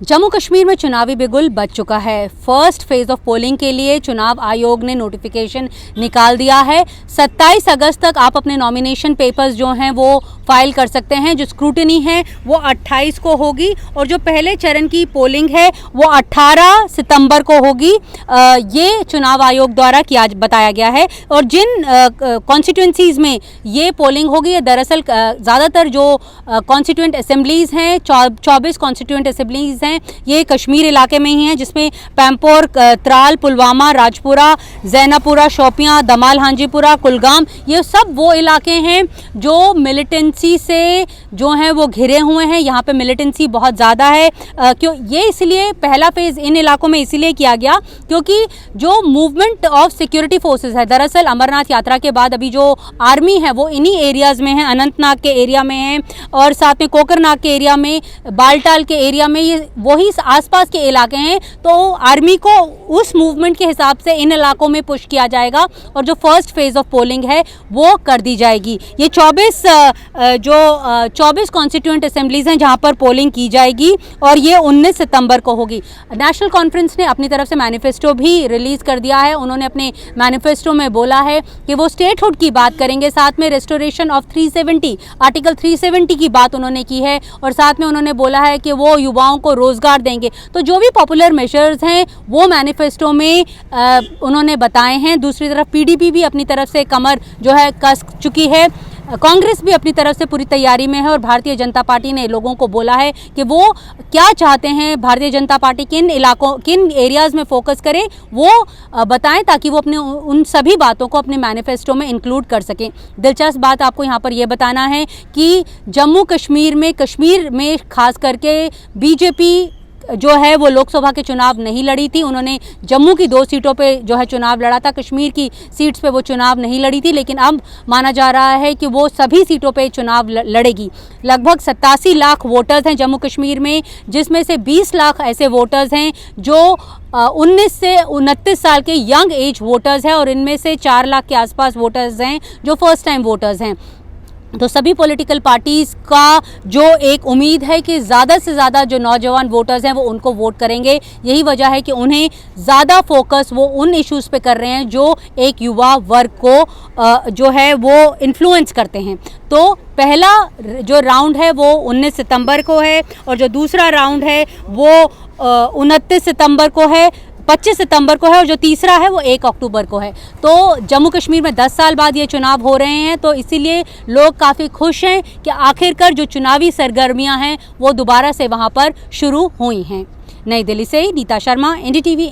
जम्मू कश्मीर में चुनावी बिगुल बज चुका है। फर्स्ट फेज ऑफ पोलिंग के लिए चुनाव आयोग ने नोटिफिकेशन निकाल दिया है। 27 अगस्त तक आप अपने नॉमिनेशन पेपर्स जो हैं वो फाइल कर सकते हैं। जो स्क्रूटनी है वो 28 को होगी और जो पहले चरण की पोलिंग है वो 18 सितंबर को होगी। ये चुनाव आयोग द्वारा बताया गया है। और जिन कॉन्स्टिट्यूंसीज़ में ये पोलिंग होगी, ये दरअसल ज़्यादातर जो कॉन्स्टिट्यूंट असेंबलीज़ हैं, 24 कॉन्स्टिट्यूंट असेंबलीज़ हैं, ये कश्मीर इलाके में ही हैं, जिसमें पैंपोर, त्राल, पुलवामा, राजपुरा, जैनापुरा, शोपियां, दमाल, हांजीपुरा, कुलगाम, ये सब वो इलाके हैं जो मिलिटेंसी से जो हैं वो घिरे हुए हैं। यहाँ पे मिलिटेंसी बहुत ज़्यादा है। क्यों ये इसलिए पहला फेज़ इन इलाकों में इसीलिए किया गया क्योंकि जो मूवमेंट ऑफ सिक्योरिटी फोर्सेस है, दरअसल अमरनाथ यात्रा के बाद अभी जो आर्मी है वो इन्हीं एरियाज़ में है, अनंतनाग के एरिया में है और साथ में कोकरनाग के एरिया में, बालटाल के एरिया में, ये वही आसपास के इलाके हैं। तो आर्मी को उस मूवमेंट के हिसाब से इन इलाकों में पुश किया जाएगा और जो फर्स्ट फेज ऑफ पोलिंग है वो कर दी जाएगी। ये 24 कॉन्स्टिट्यूएंट असेंबलीज हैं जहां पर पोलिंग की जाएगी और ये 19 सितंबर को होगी। नेशनल कॉन्फ्रेंस ने अपनी तरफ से मैनिफेस्टो भी रिलीज कर दिया है। उन्होंने अपने मैनिफेस्टो में बोला है कि वो स्टेटहुड की बात करेंगे, साथ में रेस्टोरेशन ऑफ 370, आर्टिकल 370 की बात उन्होंने की है और साथ में उन्होंने बोला है कि वो युवाओं को रोजगार देंगे। तो जो भी पॉपुलर मेजर्स हैं वो मैनिफेस्टो में उन्होंने बताए हैं। दूसरी तरफ पीडीपी भी अपनी तरफ से कमर जो है कस चुकी है। कांग्रेस भी अपनी तरफ से पूरी तैयारी में है और भारतीय जनता पार्टी ने लोगों को बोला है कि वो क्या चाहते हैं, भारतीय जनता पार्टी किन इलाकों, किन एरियाज़ में फोकस करे वो बताएं ताकि वो अपने उन सभी बातों को अपने मैनिफेस्टो में इंक्लूड कर सकें। दिलचस्प बात आपको यहाँ पर यह बताना है कि जम्मू कश्मीर में खास करके बीजेपी जो है वो लोकसभा के चुनाव नहीं लड़ी थी। उन्होंने जम्मू की 2 सीटों पे जो है चुनाव लड़ा था, कश्मीर की सीट्स पे वो चुनाव नहीं लड़ी थी, लेकिन अब माना जा रहा है कि वो सभी सीटों पे चुनाव लड़ेगी। लगभग 87 लाख वोटर्स हैं जम्मू कश्मीर में, जिसमें से 20 लाख ऐसे वोटर्स हैं जो 19 से 29 साल के यंग एज वोटर्स हैं और इनमें से 4 लाख के आसपास वोटर्स हैं जो फर्स्ट टाइम वोटर्स हैं। तो सभी पॉलिटिकल पार्टीज़ का जो एक उम्मीद है कि ज़्यादा से ज़्यादा जो नौजवान वोटर्स हैं वो उनको वोट करेंगे। यही वजह है कि उन्हें ज़्यादा फोकस वो उन इश्यूज़ पे कर रहे हैं जो एक युवा वर्ग को जो है वो इन्फ्लुएंस करते हैं। तो पहला जो राउंड है वो 19 सितंबर को है और जो दूसरा राउंड है वो 29 सितंबर को है, 25 सितंबर को है और जो तीसरा है वो 1 अक्टूबर को है। तो जम्मू कश्मीर में 10 साल बाद ये चुनाव हो रहे हैं, तो इसीलिए लोग काफ़ी खुश हैं कि आखिरकार जो चुनावी सरगर्मियां हैं वो दोबारा से वहां पर शुरू हुई हैं। नई दिल्ली से नीता शर्मा, NDTV।